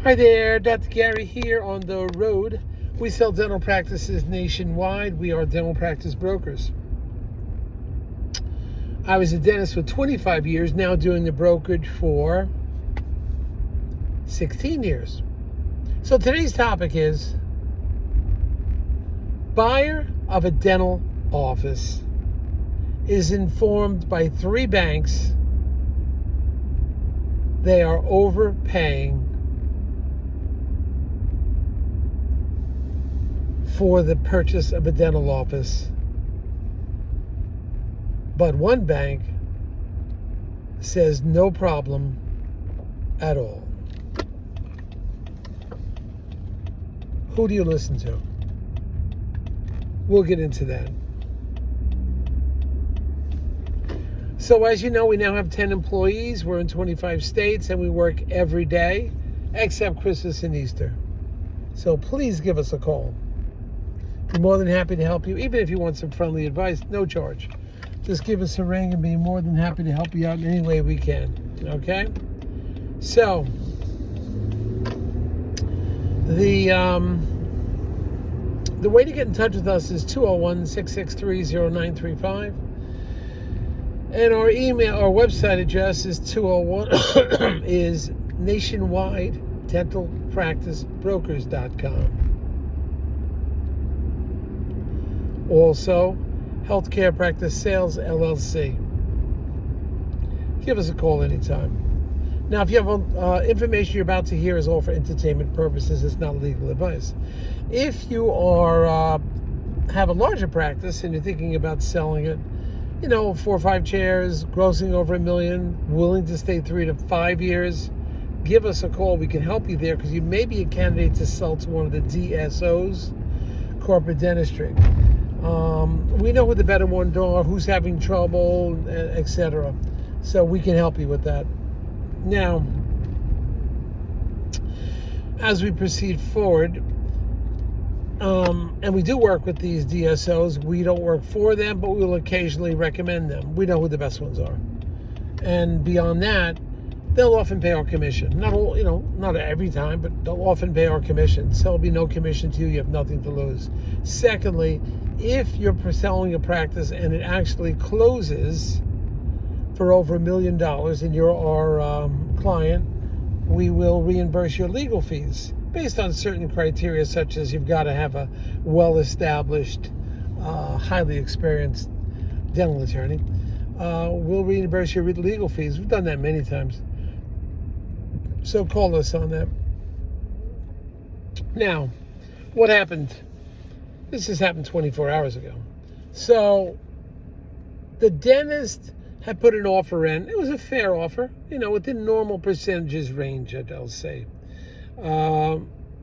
Hi there, Dr. Gary here on the road. We sell dental practices nationwide. We are dental practice brokers. I was a dentist for 25 years, now doing the brokerage for 16 years. So today's topic is buyer of a dental office is informed by 3 banks they are overpaying for the purchase of a dental office. But one bank says no problem at all. Who do you listen to? We'll get into that. So as you know, we now have 10 employees. We're in 25 states and we work every day except Christmas and Easter. So please give us a call. We're more than happy to help you, even if you want some friendly advice, no charge. Just give us a ring and be more than happy to help you out in any way we can, okay? So, the way to get in touch with us is 201-663-0935. And our website address is 201 is nationwidedentalpracticebrokers.com. Also, Care Practice Sales LLC. Give us a call anytime. Now, if you have information you're about to hear is all for entertainment purposes, it's not legal advice. If you are have a larger practice and you're thinking about selling it, 4 or 5 chairs, grossing over $1 million, willing to stay 3 to 5 years, give us a call. We can help you there because you may be a candidate to sell to one of the DSOs, corporate dentistry. We know who the better ones are, who's having trouble, etc. So we can help you with that. Now, as we proceed forward, and we do work with these DSOs, we don't work for them, but we will occasionally recommend them. We know who the best ones are. And beyond that, they'll often pay our commission. Not all, not every time, but they'll often pay our commission. So there'll be no commission to you. You have nothing to lose. Secondly, if you're selling a practice and it actually closes for over $1 million and you're our client, we will reimburse your legal fees based on certain criteria, such as you've got to have a well-established, highly experienced dental attorney. We'll reimburse your legal fees. We've done that many times. So call us on that. Now, what happened? This has happened 24 hours ago. So the dentist had put an offer in. It was a fair offer, within normal percentages range, I'll say.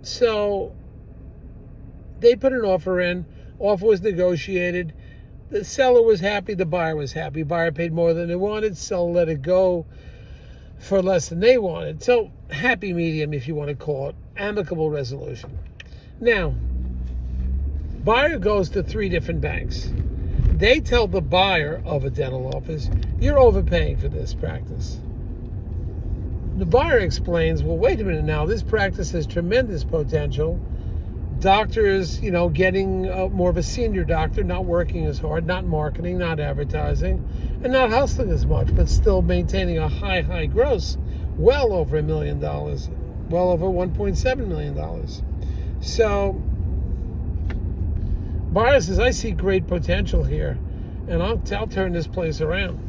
So they put an offer in. Offer was negotiated. The seller was happy. The buyer was happy. Buyer paid more than they wanted. Seller let it go for less than they wanted. So happy medium, if you want to call it. Amicable resolution. Now, buyer goes to 3 different banks. They tell the buyer of a dental office, you're overpaying for this practice. The buyer explains, well, wait a minute now, this practice has tremendous potential. Doctors, getting more of a senior doctor, not working as hard, not marketing, not advertising, and not hustling as much, but still maintaining a high gross, well over $1 million, well over $1.7 million. So, buyer says, I see great potential here, and I'll turn this place around.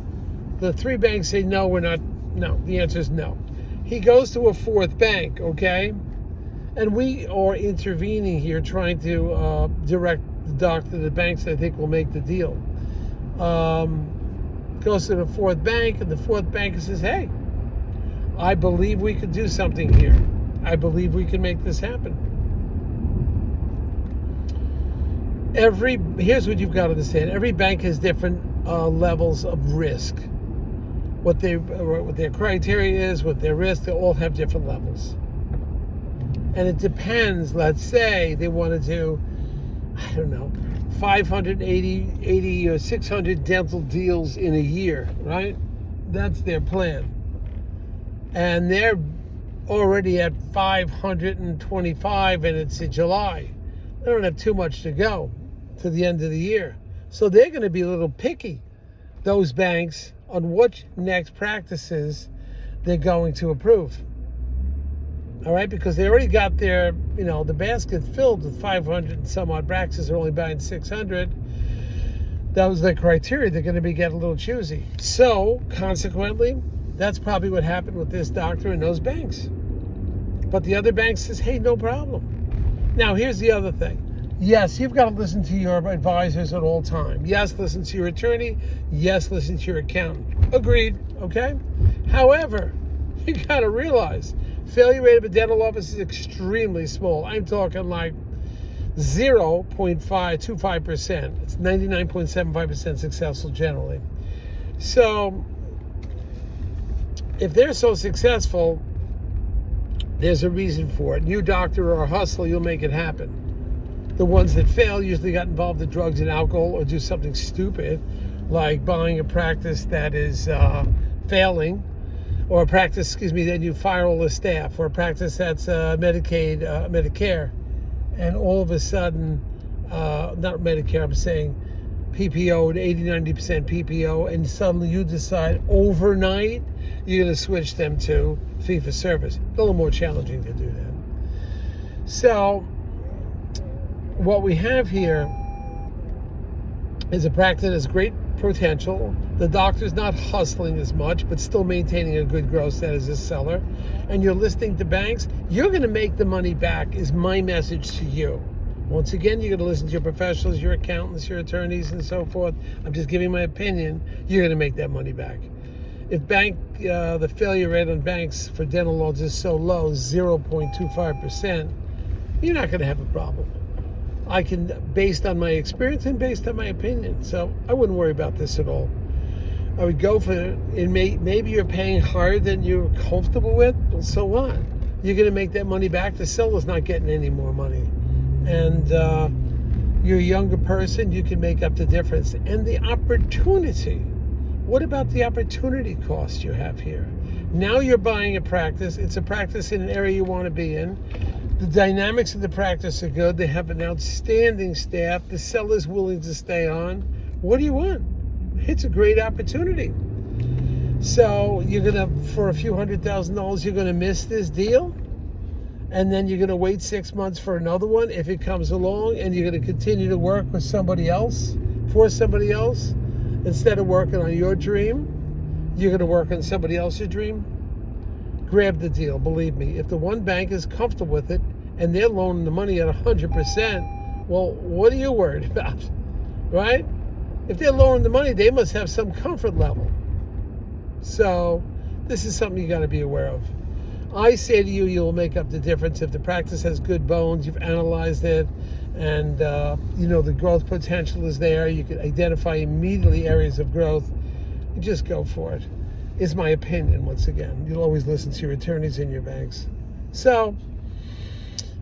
The 3 banks say, no, we're not. No, the answer is no. He goes to a 4th bank, okay? And we are intervening here, trying to direct the doctor to the banks I think will make the deal. Goes to the 4th bank, and the 4th bank says, hey, I believe we could do something here. I believe we can make this happen. Here's what you've got to understand. Every bank has different levels of risk. What their criteria is, what their risk, they all have different levels. And it depends. Let's say they want to do, 580 or 600 dental deals in a year, right? That's their plan. And they're already at 525 and it's in July. They don't have too much to go to the end of the year. So they're going to be a little picky, those banks, on what next practices they're going to approve. All right, because they already got their, the basket filled with 500 and some odd practices are only buying 600. That was the criteria. They're going to be getting a little choosy. So, consequently, that's probably what happened with this doctor and those banks. But the other bank says, hey, no problem. Now, here's the other thing. Yes, you've got to listen to your advisors at all times. Yes, listen to your attorney. Yes, listen to your accountant. Agreed, okay? However, you got to realize failure rate of a dental office is extremely small. I'm talking like 0.525%. It's 99.75% successful generally. So if they're so successful, there's a reason for it. You doctor or a hustler, you'll make it happen. The ones that fail usually got involved in drugs and alcohol or do something stupid, like buying a practice that is failing, or a practice, then you fire all the staff, or a practice that's Medicaid, Medicare, and all of a sudden, not Medicare, I'm saying PPO, 80-90% PPO, and suddenly you decide overnight you're going to switch them to fee-for-service. A little more challenging to do that. So what we have here is a practice that has great potential. The doctor's not hustling as much, but still maintaining a good gross set as a seller. And you're listing to banks, you're going to make the money back, is my message to you. Once again, you're going to listen to your professionals, your accountants, your attorneys, and so forth. I'm just giving my opinion. You're going to make that money back. If the failure rate on banks for dental loans is so low, 0.25%, you're not going to have a problem. I can, based on my experience and based on my opinion. So I wouldn't worry about this at all. I would go for it. Maybe you're paying higher than you're comfortable with. Well, so what? You're going to make that money back. The seller's not getting any more money. And you're a younger person, you can make up the difference. And the opportunity. What about the opportunity cost you have here? Now you're buying a practice. It's a practice in an area you want to be in. The dynamics of the practice are good. They have an outstanding staff. The seller's willing to stay on. What do you want? It's a great opportunity. So you're going to, for a few $100,000, you're going to miss this deal? And then you're going to wait 6 months for another one if it comes along, and you're going to continue to work with somebody else, for somebody else, instead of working on your dream. You're going to work on somebody else's dream. Grab the deal, believe me. If the one bank is comfortable with it and they're loaning the money at 100%, well, what are you worried about, right? If they're loaning the money, they must have some comfort level. So this is something you got to be aware of. I say to you, you'll make up the difference. If the practice has good bones, you've analyzed it, and the growth potential is there, you can identify immediately areas of growth, you just go for it. Is my opinion, once again. You'll always listen to your attorneys and your banks. So,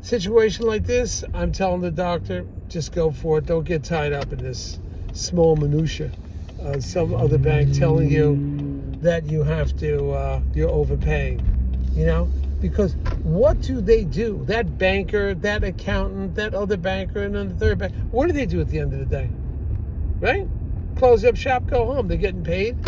situation like this, I'm telling the doctor, just go for it. Don't get tied up in this small minutia. Some other bank telling you that you have to, you're overpaying. Because what do they do? That banker, that accountant, that other banker, and then the third bank, what do they do at the end of the day? Right? Close up shop, go home. They're getting paid.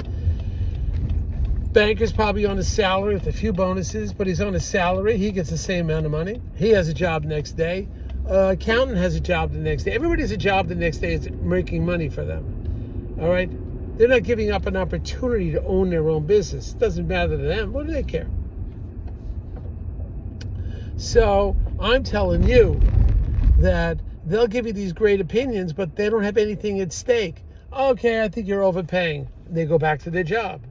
Banker's probably on a salary with a few bonuses, but he's on a salary. He gets the same amount of money. He has a job the next day. Accountant has a job the next day. Everybody has a job the next day. It's making money for them. All right? They're not giving up an opportunity to own their own business. It doesn't matter to them. What do they care? So I'm telling you that they'll give you these great opinions, but they don't have anything at stake. Okay, I think you're overpaying. They go back to their job.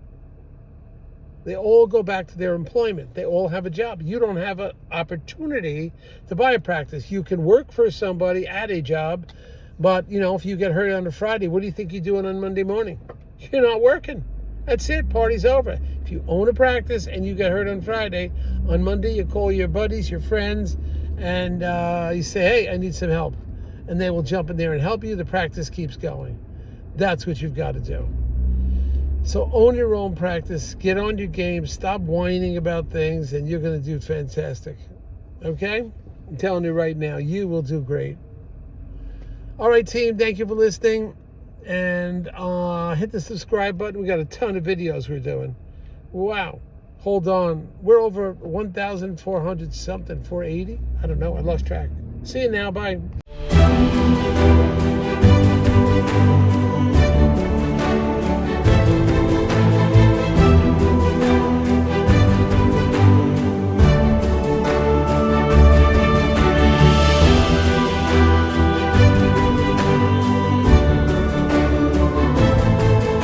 They all go back to their employment. They all have a job. You don't have an opportunity to buy a practice. You can work for somebody at a job, but if you get hurt on a Friday, what do you think you're doing on Monday morning? You're not working. That's it. Party's over. If you own a practice and you get hurt on Friday, on Monday you call your buddies, your friends, and you say, hey, I need some help. And they will jump in there and help you. The practice keeps going. That's what you've got to do. So own your own practice. Get on your game. Stop whining about things, and you're going to do fantastic. Okay? I'm telling you right now, you will do great. All right, team. Thank you for listening. And hit the subscribe button. We got a ton of videos we're doing. Wow. Hold on. We're over 1,400 something. 480? I don't know. I lost track. See you now. Bye.